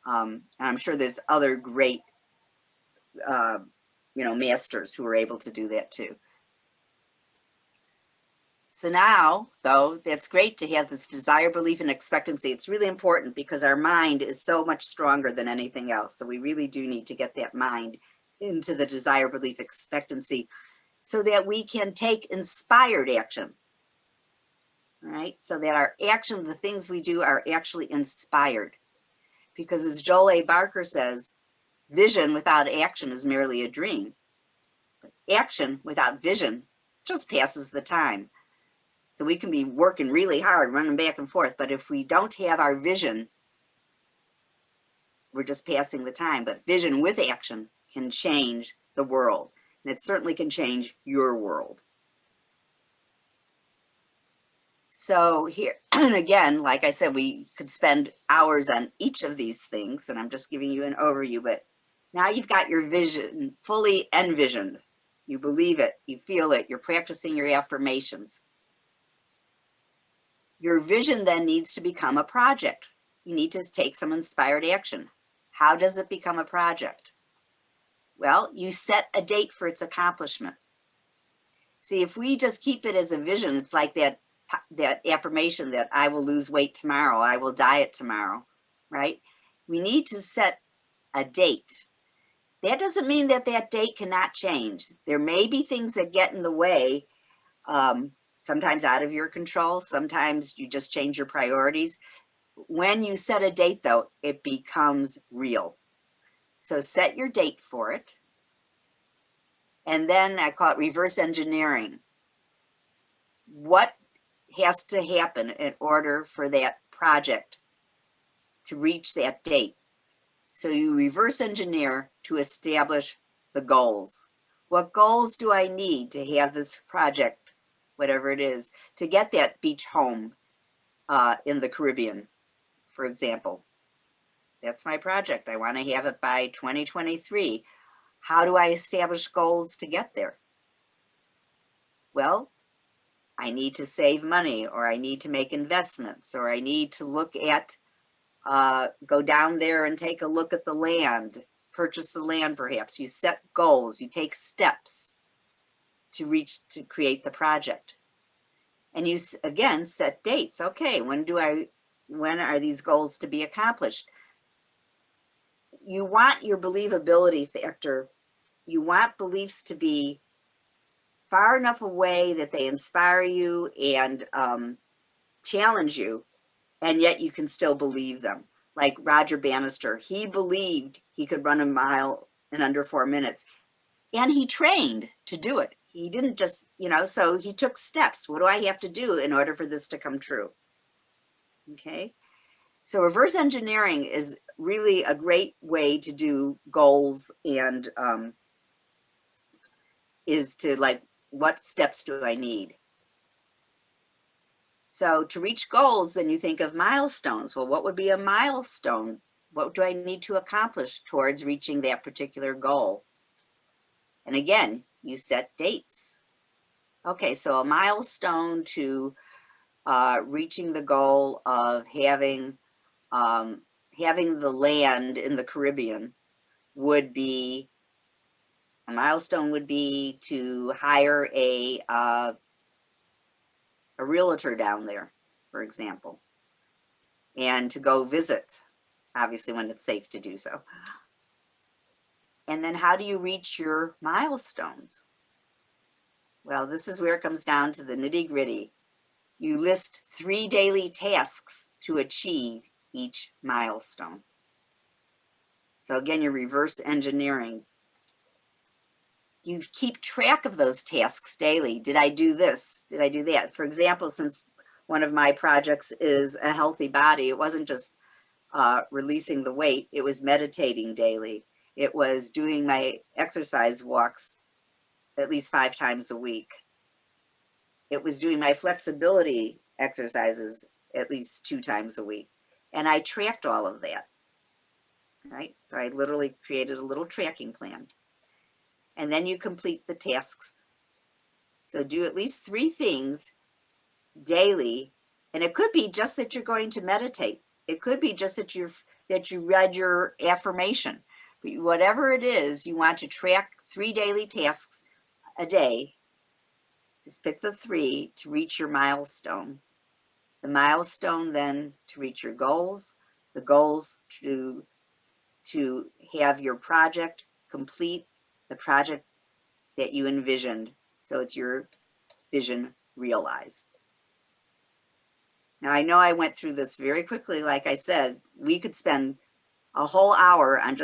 And I'm sure there's other great, masters who are able to do that too. So now, though, that's great to have this desire, belief, and expectancy. It's really important because our mind is so much stronger than anything else. So we really do need to get that mind into the desire, belief, expectancy so that we can take inspired action, right? So that our action, the things we do are actually inspired. Because as Joel A. Barker says, vision without action is merely a dream. But action without vision just passes the time. So we can be working really hard, running back and forth, but if we don't have our vision, we're just passing the time. But vision with action can change the world, and it certainly can change your world. So here, and again, like I said, we could spend hours on each of these things, and I'm just giving you an overview, but now you've got your vision fully envisioned. You believe it, you feel it, you're practicing your affirmations. Your vision then needs to become a project. You need to take some inspired action. How does it become a project? Well, you set a date for its accomplishment. See, if we just keep it as a vision, it's like that affirmation that I will lose weight tomorrow, I will diet tomorrow, right? We need to set a date. That doesn't mean that that date cannot change. There may be things that get in the way, sometimes out of your control, sometimes you just change your priorities. When you set a date, though, it becomes real. So set your date for it. And then I call it reverse engineering. What has to happen in order for that project to reach that date? So you reverse engineer to establish the goals. What goals do I need to have this project, whatever it is, to get that beach home in the Caribbean, for example? That's my project. I want to have it by 2023. How do I establish goals to get there? Well, I need to save money, or I need to make investments, or I need to look at, go down there and take a look at the land, purchase the land perhaps. You set goals, you take steps to create the project. And you, again, set dates. Okay, when are these goals to be accomplished? You want your believability factor. You want beliefs to be far enough away that they inspire you and challenge you, and yet you can still believe them. Like Roger Bannister, he believed he could run a mile in under 4 minutes, and he trained to do it. He didn't just, so he took steps. What do I have to do in order for this to come true? Okay. So reverse engineering is really a great way to do goals, and is to like, what steps do I need? So to reach goals, then you think of milestones. Well, what would be a milestone? What do I need to accomplish towards reaching that particular goal? And again, you set dates. Okay, so a milestone to reaching the goal of having the land in the Caribbean would be, a milestone would be to hire a realtor down there, for example, and to go visit, obviously when it's safe to do so. And then how do you reach your milestones? Well, this is where it comes down to the nitty-gritty. You list 3 daily tasks to achieve each milestone. So again, you're reverse engineering. You keep track of those tasks daily. Did I do this? Did I do that? For example, since one of my projects is a healthy body, it wasn't just releasing the weight, it was meditating daily. It was doing my exercise walks at least 5 times a week. It was doing my flexibility exercises at least 2 times a week. And I tracked all of that, right? So I literally created a little tracking plan. And then you complete the tasks. So do at least 3 things daily And it could be just that you're going to meditate. It could be just that you read your affirmation. But whatever it is, you want to track 3 daily tasks a day. Just pick the 3 to reach your milestone. The milestone then to reach your goals. The goals to have your project complete, the project that you envisioned. So it's your vision realized. Now, I know I went through this very quickly. Like I said, we could spend a whole hour on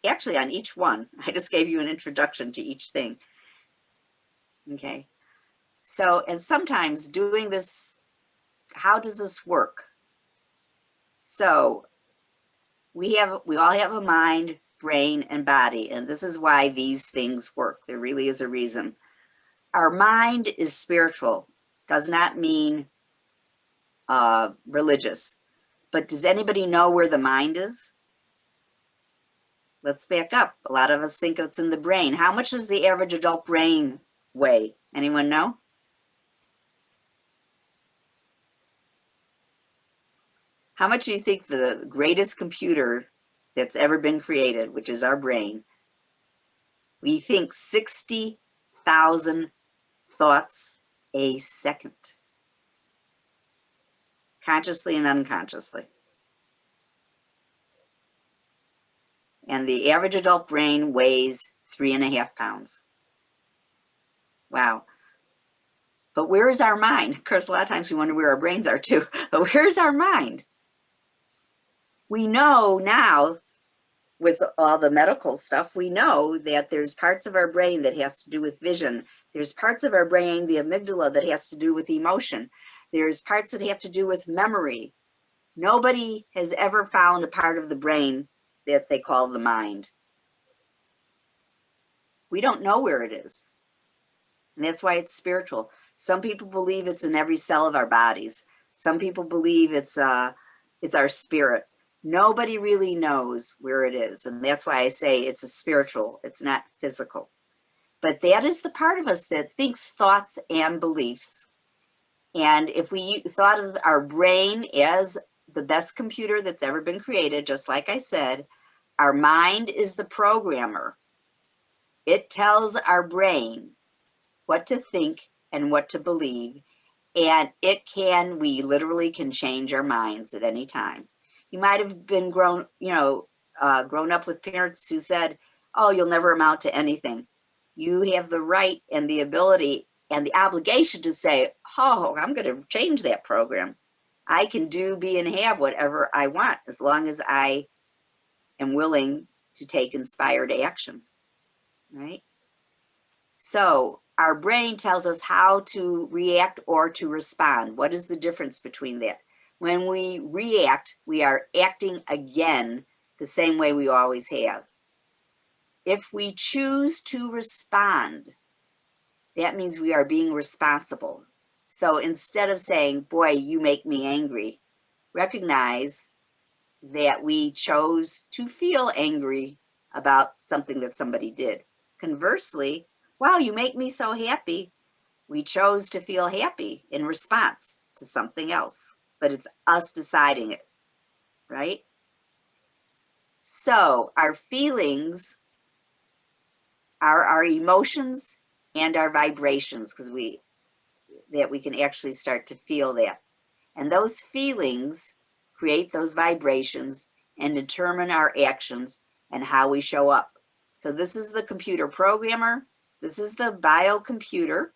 actually on each one. I just gave you an introduction to each thing. Okay. So, and sometimes doing this, how does this work? So we all have a mind, brain, and body, and this is why these things work. There really is a reason. Our mind is spiritual, does not mean religious. But does anybody know where the mind is? Let's back up. A lot of us think it's in the brain. How much does the average adult brain weigh? Anyone know? How much do you think the greatest computer that's ever been created, which is our brain, we think 60,000 thoughts a second, consciously and unconsciously. And the average adult brain weighs 3.5 pounds. Wow. But where is our mind? Of course, a lot of times we wonder where our brains are too, but where's our mind? We know now, with all the medical stuff, we know that there's parts of our brain that has to do with vision. There's parts of our brain, the amygdala, that has to do with emotion. There's parts that have to do with memory. Nobody has ever found a part of the brain that they call the mind. We don't know where it is. And that's why it's spiritual. Some people believe it's in every cell of our bodies. Some people believe it's our spirit. Nobody really knows where it is. And that's why I say it's a spiritual, it's not physical. But that is the part of us that thinks thoughts and beliefs. And if we thought of our brain as the best computer that's ever been created, just like I said, our mind is the programmer. It tells our brain what to think and what to believe. And we literally can change our minds at any time. You might have been grown up with parents who said, oh, you'll never amount to anything. You have the right and the ability and the obligation to say, oh, I'm going to change that program. I can do, be, and have whatever I want as long as I am willing to take inspired action, right? So our brain tells us how to react or to respond. What is the difference between that? When we react, we are acting again the same way we always have. If we choose to respond, that means we are being responsible. So instead of saying, boy, you make me angry, recognize that we chose to feel angry about something that somebody did. Conversely, wow, you make me so happy. We chose to feel happy in response to something else, but it's us deciding it, right? So our feelings are our emotions and our vibrations, because we can actually start to feel that. And those feelings create those vibrations and determine our actions and how we show up. So this is the computer programmer. This is the biocomputer.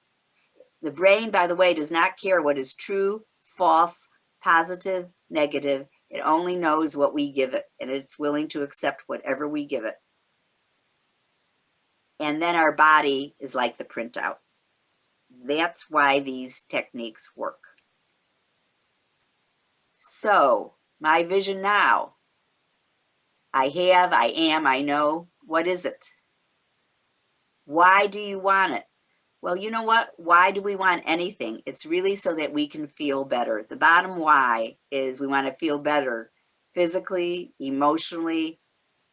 The brain, by the way, does not care what is true, false, positive, negative. It only knows what we give it, and it's willing to accept whatever we give it. And then our body is like the printout. That's why these techniques work. So, my vision now. I have, I am, I know. What is it? Why do you want it? Well, you know what? Why do we want anything? It's really so that we can feel better. The bottom why is we want to feel better physically, emotionally,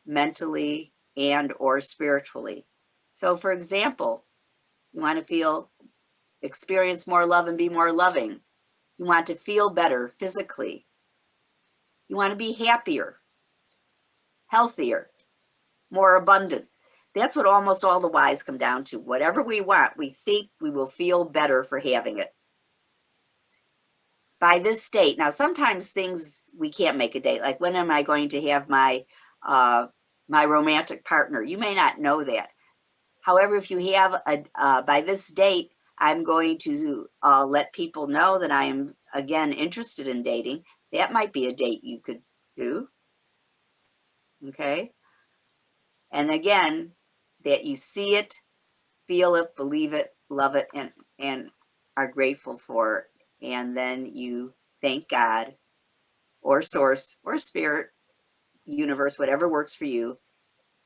mentally, and or spiritually. So for example, you want to experience more love and be more loving. You want to feel better physically. You want to be happier, healthier, more abundant. That's what almost all the whys come down to. Whatever we want, we think we will feel better for having it. By this date, now sometimes things we can't make a date, like when am I going to have my my romantic partner? You may not know that. However, if you have a by this date, I'm going to let people know that I am again interested in dating. That might be a date you could do. Okay. And again, that you see it, feel it, believe it, love it, and are grateful for it. And then you thank God or source or spirit, universe, whatever works for you.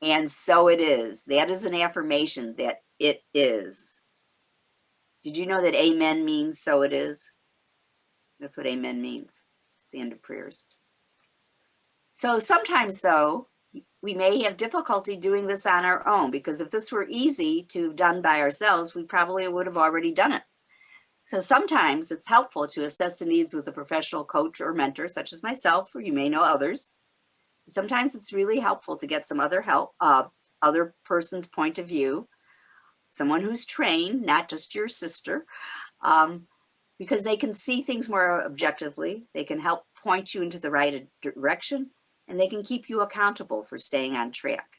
And so it is. That is an affirmation that it is. Did you know that amen means so it is? That's what amen means. It's the end of prayers. So sometimes though, we may have difficulty doing this on our own, because if this were easy to have done by ourselves, we probably would have already done it. So sometimes it's helpful to assess the needs with a professional coach or mentor, such as myself, or you may know others. Sometimes it's really helpful to get some other help, other person's point of view, someone who's trained, not just your sister, because they can see things more objectively. They can help point you into the right direction, and they can keep you accountable for staying on track.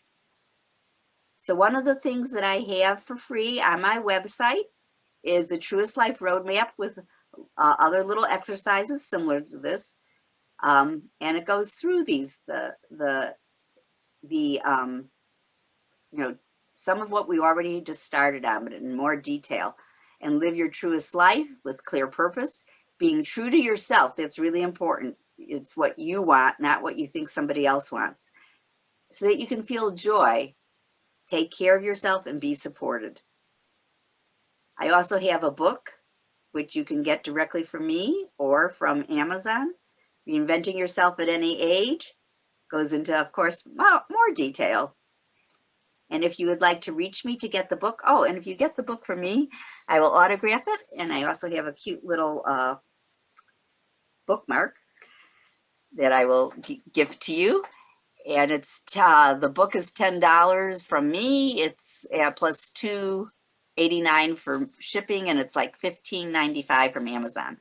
So one of the things that I have for free on my website is the Truest Life Roadmap with other little exercises similar to this. And it goes through these, some of what we already just started on, but in more detail. And live your truest life with clear purpose, being true to yourself. That's really important. It's what you want, not what you think somebody else wants, so that you can feel joy, take care of yourself, and be supported. I also have a book, which you can get directly from me or from Amazon. Reinventing Yourself at Any Age goes into, of course, more detail. And if you would like to reach me to get the book, and if you get the book from me, I will autograph it. And I also have a cute little bookmark that I will give to you. And it's the book is $10 from me. It's plus $2.89 for shipping, and it's like $15.95 from Amazon.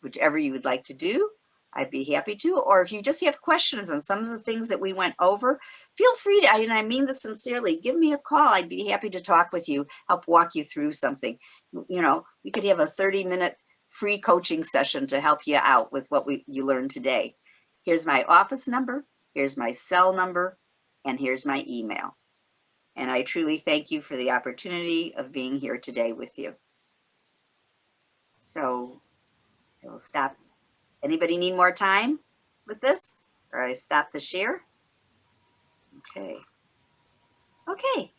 Whichever you would like to do, I'd be happy to. Or if you just have questions on some of the things that we went over, feel free to, and I mean this sincerely, give me a call. I'd be happy to talk with you, help walk you through something. You know, we could have a 30-minute free coaching session to help you out with what you learned today. Here's my office number, here's my cell number, and here's my email. And I truly thank you for the opportunity of being here today with you. So I will stop. Anybody need more time with this? Or I stop the share? Okay. Okay.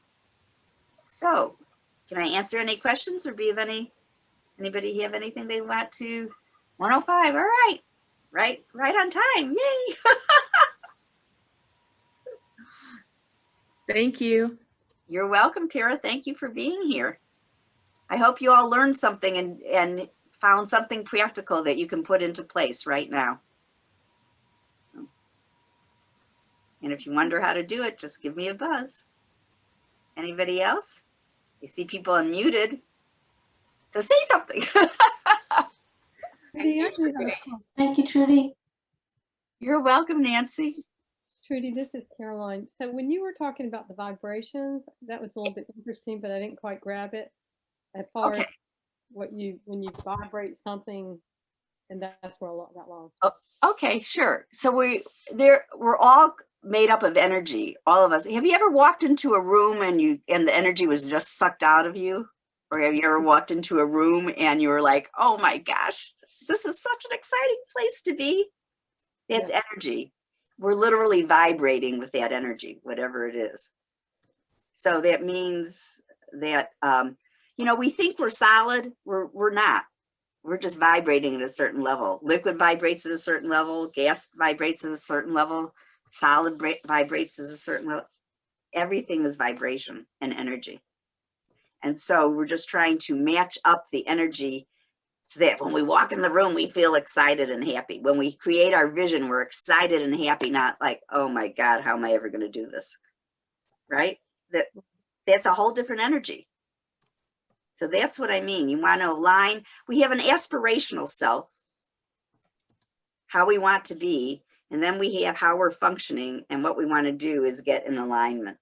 So can I answer any questions, or be of anybody have anything they want to? 105. All right. Right on time. Yay. Thank you. You're welcome, Tara. Thank you for being here. I hope you all learned something and found something practical that you can put into place right now. And if you wonder how to do it, just give me a buzz. Anybody else? You see people unmuted. So say something. Thank you, Trudy. You're welcome, Nancy. Trudy, this is Caroline. So when you were talking about the vibrations, that was a little bit interesting, but I didn't quite grab it as far as when you vibrate something, and that's where a lot got lost. Oh, okay, sure. So we're all made up of energy, all of us. Have you ever walked into a room and the energy was just sucked out of you? Or have you ever walked into a room and you were like, oh my gosh, this is such an exciting place to be? That's energy. We're literally vibrating with that energy, whatever it is. So that means that, we think we're solid. We're not. We're just vibrating at a certain level. Liquid vibrates at a certain level. Gas vibrates at a certain level. Solid vibrates at a certain level. Everything is vibration and energy. And so we're just trying to match up the energy So that when we walk in the room, we feel excited and happy. When we create our vision, we're excited and happy, not like, oh my God, how am I ever going to do this? Right? That's a whole different energy. So that's what I mean. You want to align. We have an aspirational self, how we want to be, and then we have how we're functioning, and what we want to do is get in alignment,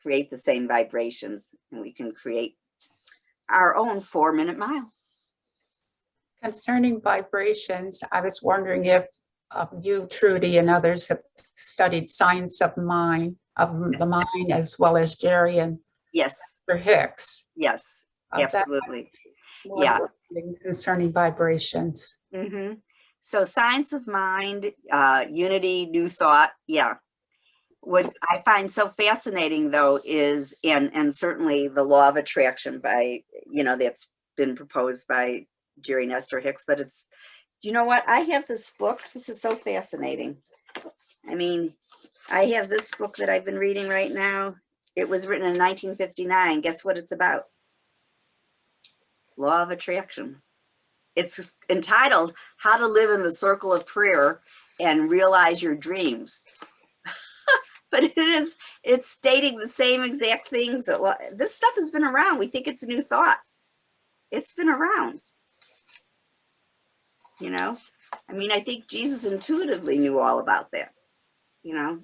create the same vibrations, and we can create our own 4-minute mile. Concerning vibrations, I was wondering if you, Trudy, and others have studied science of the mind, as well as Jerry and Yes. Dr. Hicks. Yes, absolutely. Yeah. Concerning vibrations. Mm-hmm. So science of mind, unity, new thought. Yeah. What I find so fascinating though is, and certainly the law of attraction by, that's been proposed by Jerry Nestor Hicks, but it's, you know what? I have this book. This is so fascinating. I mean, I have this book that I've been reading right now. It was written in 1959. Guess what it's about? Law of attraction. It's entitled How to Live in the Circle of Prayer and Realize Your Dreams. But it's stating the same exact things. This stuff has been around. We think it's a new thought. It's been around. I mean, I think Jesus intuitively knew all about that,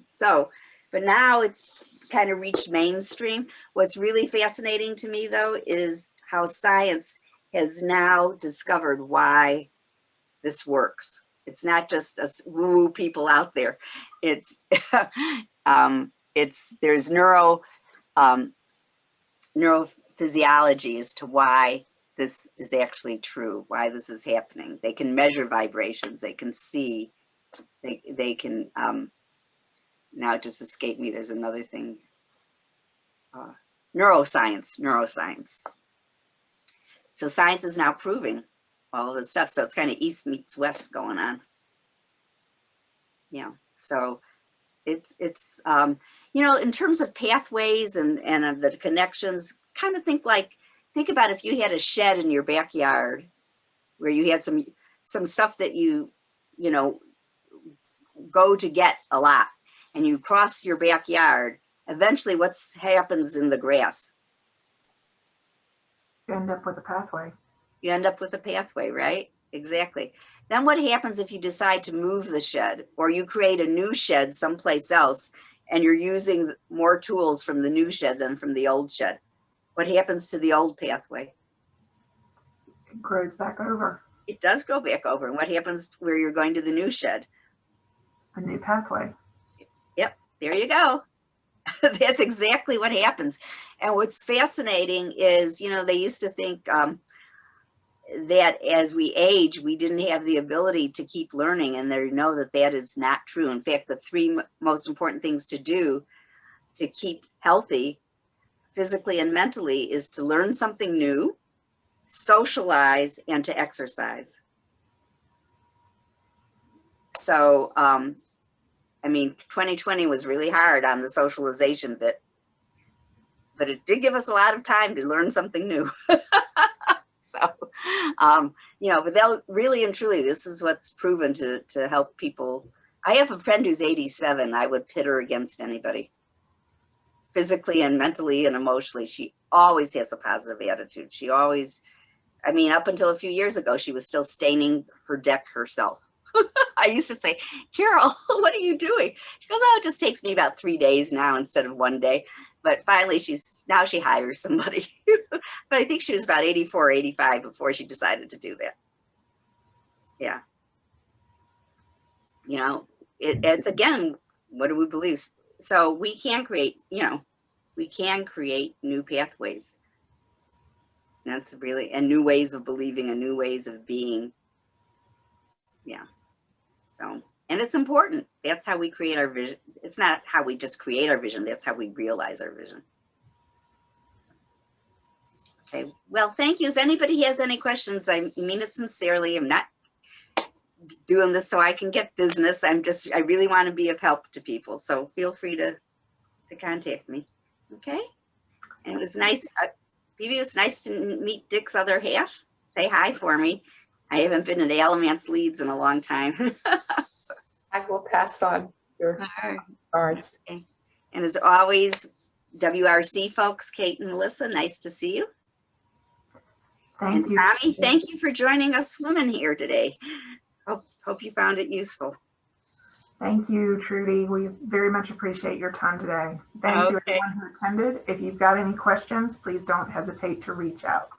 so, but now it's kind of reached mainstream. What's really fascinating to me though, is how science has now discovered why this works. It's not just us woo people out there. It's, there's neurophysiology as to why this is actually true, why this is happening. They can measure vibrations, they can see, they can, now it just escaped me, there's another thing. Neuroscience. So science is now proving all of this stuff. So it's kind of East meets West going on. Yeah, so it's in terms of pathways and of the connections, kind of think about if you had a shed in your backyard where you had some stuff that you go to get a lot, and you cross your backyard. Eventually, what happens in the grass? You end up with a pathway. You end up with a pathway, right? Exactly. Then what happens if you decide to move the shed, or you create a new shed someplace else and you're using more tools from the new shed than from the old shed? What happens to the old pathway? It grows back over. It does grow back over. And what happens where you're going to the new shed? A new pathway. Yep, there you go. That's exactly what happens. And what's fascinating is, they used to think that as we age, we didn't have the ability to keep learning, and they know that is not true. In fact, the 3 most important things to do to keep healthy physically and mentally is to learn something new, socialize, and to exercise. So, 2020 was really hard on the socialization bit, but it did give us a lot of time to learn something new. So, but they'll really and truly, this is what's proven to help people. I have a friend who's 87. I would pit her against anybody. Physically and mentally and emotionally, she always has a positive attitude. She always, up until a few years ago, she was still staining her deck herself. I used to say, Carol, what are you doing? She goes, oh, it just takes me about 3 days now instead of 1 day. But finally, she hires somebody. But I think she was about 84, 85 before she decided to do that. Yeah. It's again, what do we believe? So we can create, new pathways. That's really, and new ways of believing and new ways of being. Yeah. So, and it's important. That's how we create our vision. It's not how we just create our vision. That's how we realize our vision. Okay. Well, thank you. If anybody has any questions, I mean it sincerely. I'm not doing this so I can get business. I really want to be of help to people. So feel free to contact me. Okay. And it was nice. Phoebe, it's nice to meet Dick's other half. say hi for me. I haven't been at Alamance Leads in a long time. So, I will pass on your all right. cards. Okay. And as always, WRC folks, Kate and Melissa, nice to see you. Thank And you. Tommy, thank you for joining us women here today. Hope you found it useful. Thank you, Trudy. We very much appreciate your time today. Thank you Okay. everyone who attended. If you've got any questions, please don't hesitate to reach out.